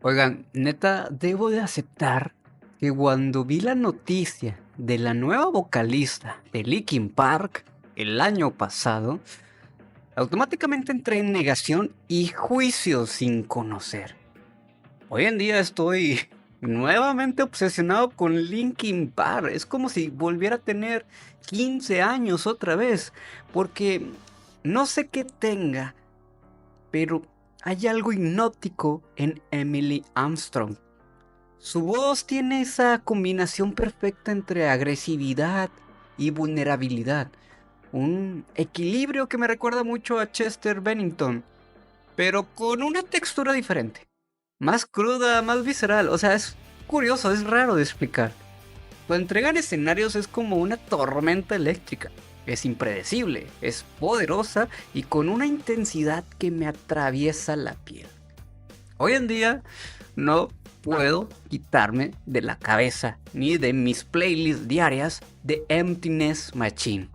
Oigan, neta, debo de aceptar que cuando vi la noticia de la nueva vocalista de Linkin Park el año pasado, automáticamente entré en negación y juicio sin conocer. Hoy en día estoy nuevamente obsesionado con Linkin Park. Es como si volviera a tener 15 años otra vez, porque no sé qué tenga, pero hay algo hipnótico en Emily Armstrong. Su voz tiene esa combinación perfecta entre agresividad y vulnerabilidad. Un equilibrio que me recuerda mucho a Chester Bennington, pero con una textura diferente. Más cruda, más visceral. O sea, es curioso, es raro de explicar. Su entrega en escenarios es como una tormenta eléctrica. Es impredecible, es poderosa y con una intensidad que me atraviesa la piel. Hoy en día no puedo quitarme de la cabeza ni de mis playlists diarias de Emptiness Machine,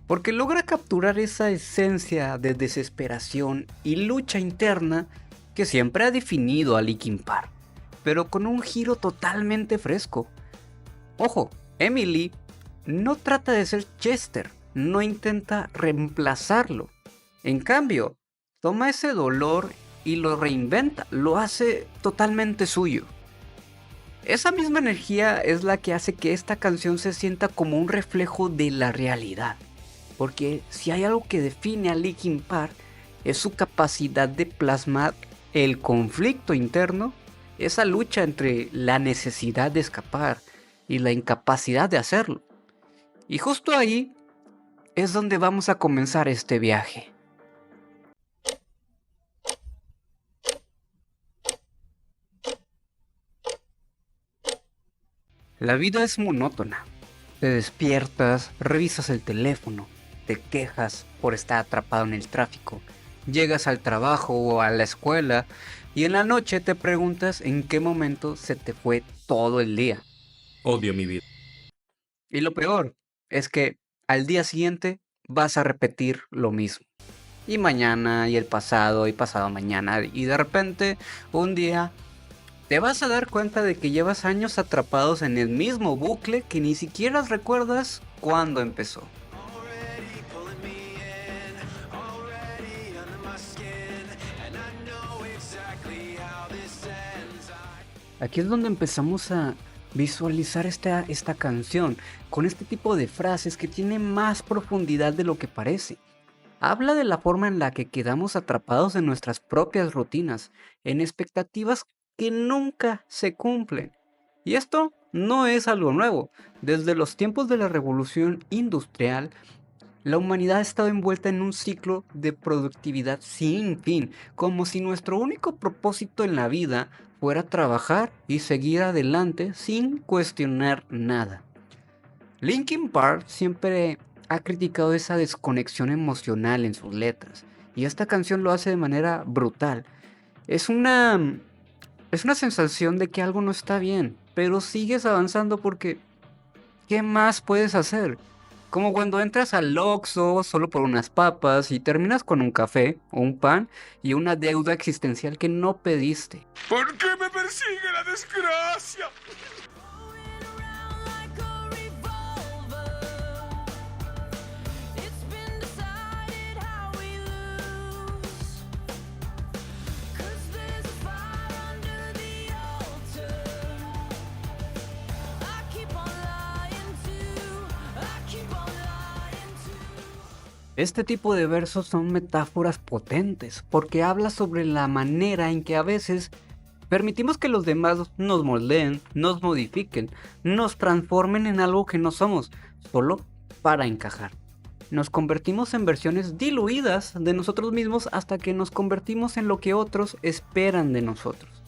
porque logra capturar esa esencia de desesperación y lucha interna que siempre ha definido a Linkin Park, pero con un giro totalmente fresco. Ojo, Emily no trata de ser Chester, no intenta reemplazarlo. En cambio, toma ese dolor y lo reinventa, lo hace totalmente suyo. Esa misma energía es la que hace que esta canción se sienta como un reflejo de la realidad. Porque si hay algo que define a Linkin Park es su capacidad de plasmar el conflicto interno, esa lucha entre la necesidad de escapar y la incapacidad de hacerlo. Y justo ahí es donde vamos a comenzar este viaje. La vida es monótona. Te despiertas, revisas el teléfono, te quejas por estar atrapado en el tráfico, llegas al trabajo o a la escuela y en la noche te preguntas en qué momento se te fue todo el día. Odio mi vida. Y lo peor es que al día siguiente vas a repetir lo mismo. Y mañana y el pasado y pasado mañana y de repente un día te vas a dar cuenta de que llevas años atrapados en el mismo bucle que ni siquiera recuerdas cuándo empezó. Aquí es donde empezamos a visualizar esta canción con este tipo de frases que tiene más profundidad de lo que parece. Habla de la forma en la que quedamos atrapados en nuestras propias rutinas, en expectativas que nunca se cumplen. Y esto no es algo nuevo. Desde los tiempos de la revolución industrial, la humanidad ha estado envuelta en un ciclo de productividad sin fin, como si nuestro único propósito en la vida fuera trabajar y seguir adelante sin cuestionar nada. Linkin Park siempre ha criticado esa desconexión emocional en sus letras, y esta canción lo hace de manera brutal. Es una, es una sensación de que algo no está bien, pero sigues avanzando porque ¿qué más puedes hacer? Como cuando entras al Oxxo solo por unas papas y terminas con un café o un pan y una deuda existencial que no pediste. ¿Por qué me persigue la desgracia? Este tipo de versos son metáforas potentes porque habla sobre la manera en que a veces permitimos que los demás nos moldeen, nos modifiquen, nos transformen en algo que no somos, solo para encajar. Nos convertimos en versiones diluidas de nosotros mismos hasta que nos convertimos en lo que otros esperan de nosotros.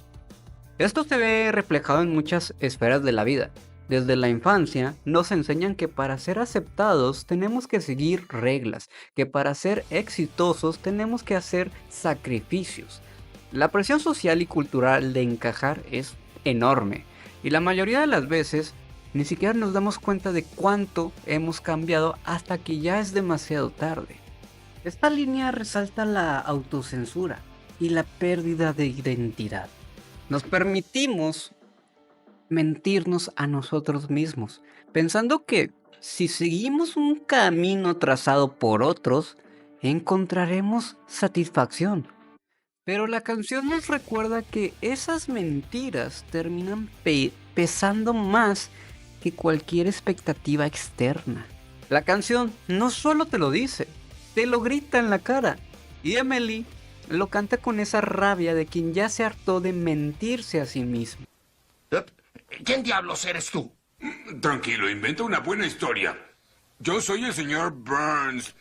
Esto se ve reflejado en muchas esferas de la vida. Desde la infancia nos enseñan que para ser aceptados tenemos que seguir reglas, que para ser exitosos tenemos que hacer sacrificios. La presión social y cultural de encajar es enorme y la mayoría de las veces ni siquiera nos damos cuenta de cuánto hemos cambiado hasta que ya es demasiado tarde. Esta línea resalta la autocensura y la pérdida de identidad. Nos permitimos mentirnos a nosotros mismos, pensando que si seguimos un camino trazado por otros, encontraremos satisfacción. Pero la canción nos recuerda que esas mentiras terminan pesando más que cualquier expectativa externa. La canción no solo te lo dice, te lo grita en la cara. Y Emily lo canta con esa rabia de quien ya se hartó de mentirse a sí mismo. ¿Quién diablos eres tú? Tranquilo, inventa una buena historia. Yo soy el señor Burns.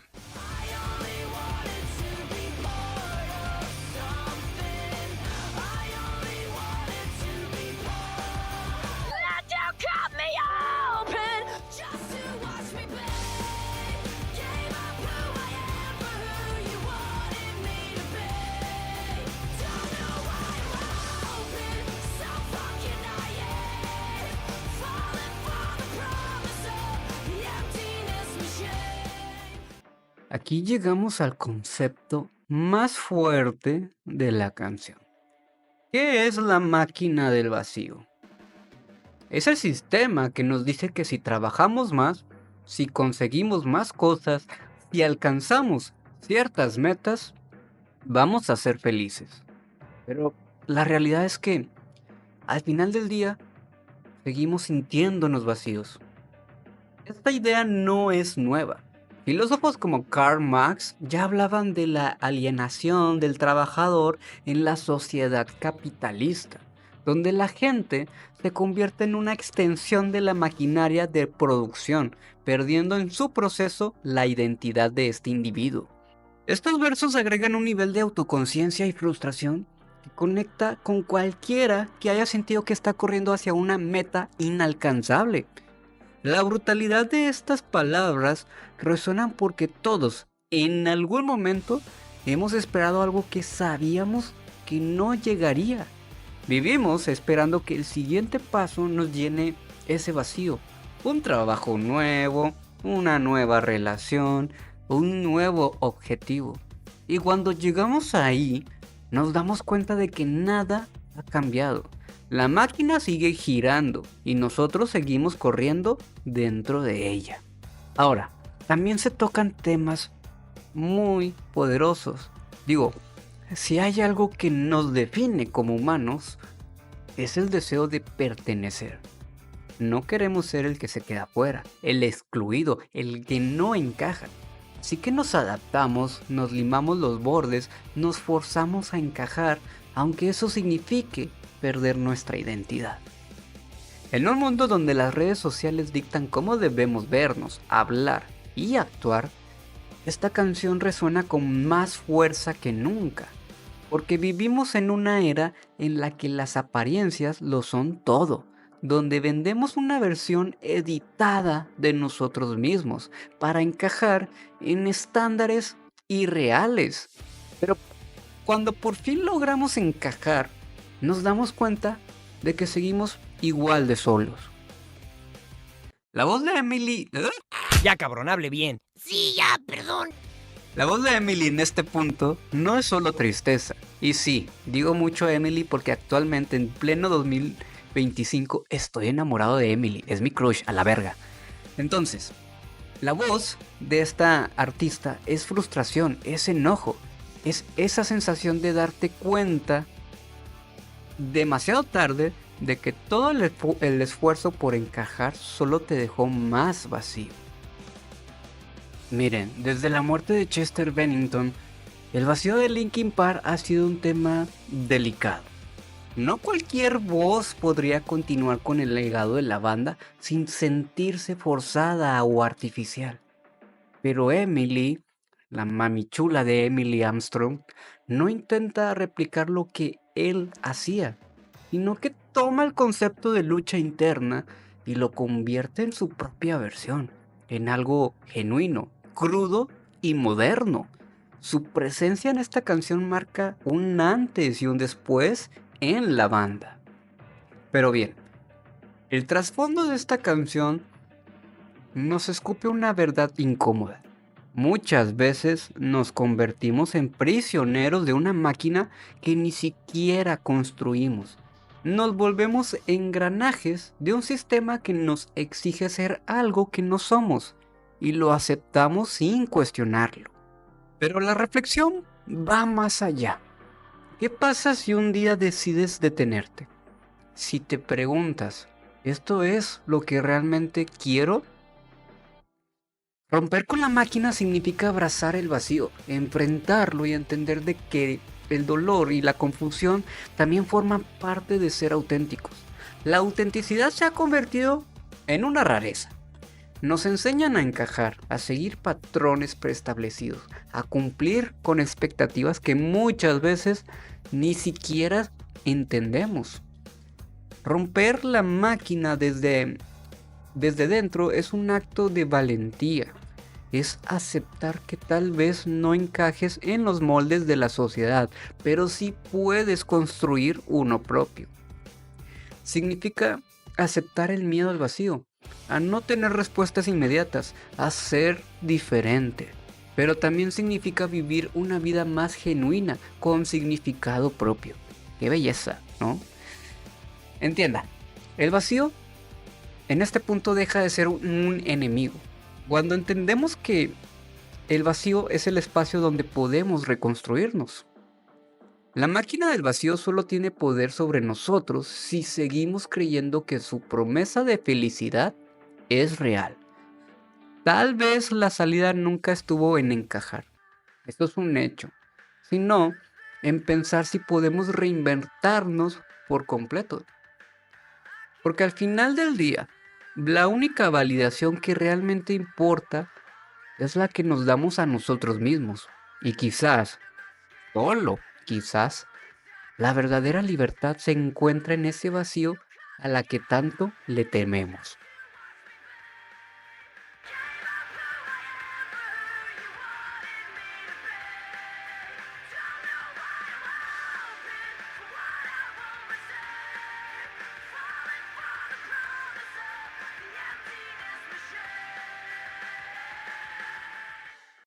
Aquí llegamos al concepto más fuerte de la canción. ¿Qué es la máquina del vacío? Es el sistema que nos dice que si trabajamos más, si conseguimos más cosas, si alcanzamos ciertas metas, vamos a ser felices. Pero la realidad es que al final del día seguimos sintiéndonos vacíos. Esta idea no es nueva. Filósofos como Karl Marx ya hablaban de la alienación del trabajador en la sociedad capitalista, donde la gente se convierte en una extensión de la maquinaria de producción, perdiendo en su proceso la identidad de este individuo. Estos versos agregan un nivel de autoconciencia y frustración que conecta con cualquiera que haya sentido que está corriendo hacia una meta inalcanzable. La brutalidad de estas palabras resuenan porque todos, en algún momento, hemos esperado algo que sabíamos que no llegaría. Vivimos esperando que el siguiente paso nos llene ese vacío. Un trabajo nuevo, una nueva relación, un nuevo objetivo. Y cuando llegamos ahí, nos damos cuenta de que nada ha cambiado. La máquina sigue girando y nosotros seguimos corriendo dentro de ella. Ahora, también se tocan temas muy poderosos. Digo, si hay algo que nos define como humanos, es el deseo de pertenecer. No queremos ser el que se queda fuera, el excluido, el que no encaja. Así que nos adaptamos, nos limamos los bordes, nos forzamos a encajar, aunque eso signifique perder nuestra identidad. En un mundo donde las redes sociales dictan cómo debemos vernos, hablar y actuar, esta canción resuena con más fuerza que nunca, porque vivimos en una era en la que las apariencias lo son todo, donde vendemos una versión editada de nosotros mismos para encajar en estándares irreales. Pero cuando por fin logramos encajar, nos damos cuenta de que seguimos igual de solos. La voz de Emily... Ya, cabrón, hable bien. Sí, ya, perdón. La voz de Emily en este punto no es solo tristeza. Y sí, digo mucho Emily porque actualmente en pleno 2025 estoy enamorado de Emily. Es mi crush, a la verga. Entonces, la voz de esta artista es frustración, es enojo. Es esa sensación de darte cuenta demasiado tarde de que todo el esfuerzo por encajar solo te dejó más vacío. Miren, desde la muerte de Chester Bennington, el vacío de Linkin Park ha sido un tema delicado. No cualquier voz podría continuar con el legado de la banda sin sentirse forzada o artificial. Pero Emily, la mami chula de Emily Armstrong, no intenta replicar lo que él hacía, sino que toma el concepto de lucha interna y lo convierte en su propia versión, en algo genuino, crudo y moderno. Su presencia en esta canción marca un antes y un después en la banda. Pero bien, el trasfondo de esta canción nos escupe una verdad incómoda. Muchas veces nos convertimos en prisioneros de una máquina que ni siquiera construimos. nos volvemos engranajes de un sistema que nos exige ser algo que no somos y lo aceptamos sin cuestionarlo. Pero la reflexión va más allá. ¿Qué pasa si un día decides detenerte? Si te preguntas, ¿esto es lo que realmente quiero? Romper con la máquina significa abrazar el vacío, enfrentarlo y entender de que el dolor y la confusión también forman parte de ser auténticos. La autenticidad se ha convertido en una rareza. Nos enseñan a encajar, a seguir patrones preestablecidos, a cumplir con expectativas que muchas veces ni siquiera entendemos. Romper la máquina desde dentro es un acto de valentía. Es aceptar que tal vez no encajes en los moldes de la sociedad, pero sí puedes construir uno propio. Significa aceptar el miedo al vacío, a no tener respuestas inmediatas, a ser diferente. Pero también significa vivir una vida más genuina, con significado propio. ¡Qué belleza!, ¿no? Entienda, el vacío en este punto deja de ser un enemigo. Cuando entendemos que el vacío es el espacio donde podemos reconstruirnos. La máquina del vacío solo tiene poder sobre nosotros si seguimos creyendo que su promesa de felicidad es real. Tal vez la salida nunca estuvo en encajar. Esto es un hecho. Sino en pensar si podemos reinventarnos por completo. Porque al final del día, la única validación que realmente importa es la que nos damos a nosotros mismos. Y quizás, solo quizás, la verdadera libertad se encuentra en ese vacío a la que tanto le tememos.